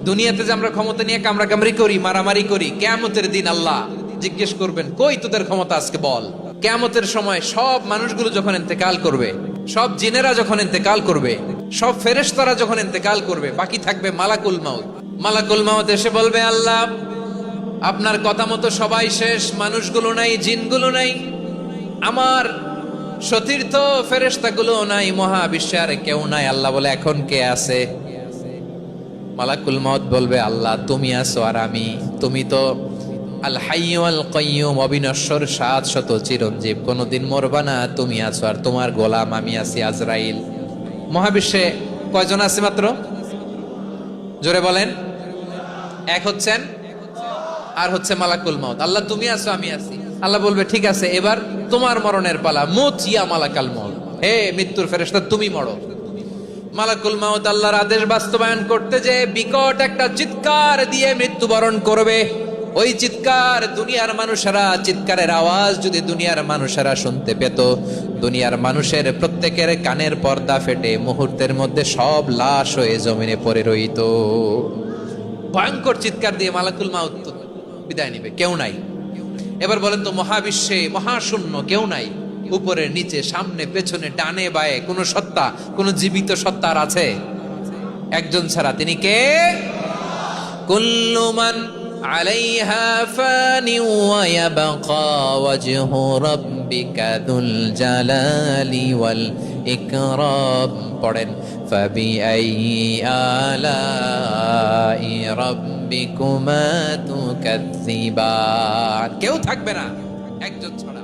দুনিয়াতে যে আমরা ক্ষমতা নিয়ে কামড়াকামড়ি করি, মারামারি করি, কিয়ামতের দিন আল্লাহ জিজ্ঞেস করবেন, কই তোদের ক্ষমতা আজকে বল। কিয়ামতের সময় সব মানুষগুলো যখন ইন্তেকাল করবে, সব জিনেরা যখন ইন্তেকাল করবে, সব ফেরেশতারা যখন ইন্তেকাল করবে, বাকি থাকবে মালাকুল মাউত। মালাকুল মাউত এসে বলবে, আল্লাহ আপনার কথা মতো সবাই শেষ, মানুষগুলো নাই, জিনগুলো নাই, আমার সতীর্থ ফেরেশতাগুলো নাই, মহাবিশ্বে আর কেউ নাই। আল্লাহ বলে, এখন কে আছে? মালাকুল মাউত বলবে, আল্লাহ তুমি আছো আর আমি। তুমি তো আল হাইয়্যু আল কাইয়্যুম, অবিনশ্বর, শাশ্বত, চিরঞ্জীব, কোনদিন মরবা না, তুমি আছো আর তোমার গোলাম আমি আছি আজরাইল। মহাবিশ্বে কয়জন আছে মাত্র? জোরে বলেন। এক হচ্ছেন আর হচ্ছে মালাকুল মাউত। আল্লাহ তুমি আছো আমি আছি। আল্লাহ বলবে, ঠিক আছে, এবার তোমার মরণের পালা, মুত ইয়া মালাকাল মাউত, হে মৃত্যুর ফেরেশতা তুমি মরো। মালাকুল মাউত আল্লাহর আদেশ বাস্তবায়ন করতে যে বিকট একটা চিৎকার দিয়ে মৃত্যুবরণ করবে। ওই চিৎকার দুনিয়ার মানুষেরা, চিৎকারের আওয়াজ যদি দুনিয়ার মানুষেরা শুনতে পেত, দুনিয়ার মানুষের প্রত্যেকের কানের পর্দা ফেটে মুহূর্তের মধ্যে সব লাশ হয়ে জমিনে পড়ে রইত। ভয়ঙ্কর চিৎকার দিয়ে মালাকুল মাউত বিদায় নিবে, কেউ নাই। এবার বলেন তো, মহাবিশ্বে মহাশূন্য, কেউ নাই, উপরে নিচে সামনে পেছনে ডানে বায়ে কোন সত্তা, কোন জীবিত সত্তা আর আছে? একজন ছাড়া, তিনি কে? কুল্লু মান আলাইহা ফানি ওয়া ইয়াবকা ওয়াজহু রাব্বিকা যুল জালালি ওয়াল ইকরাম। পড়েন, ফাবিআইয়ি আলাই রাব্বিকুমা তুকাজ্জিবান। কেউ থাকবে না একজন ছাড়া।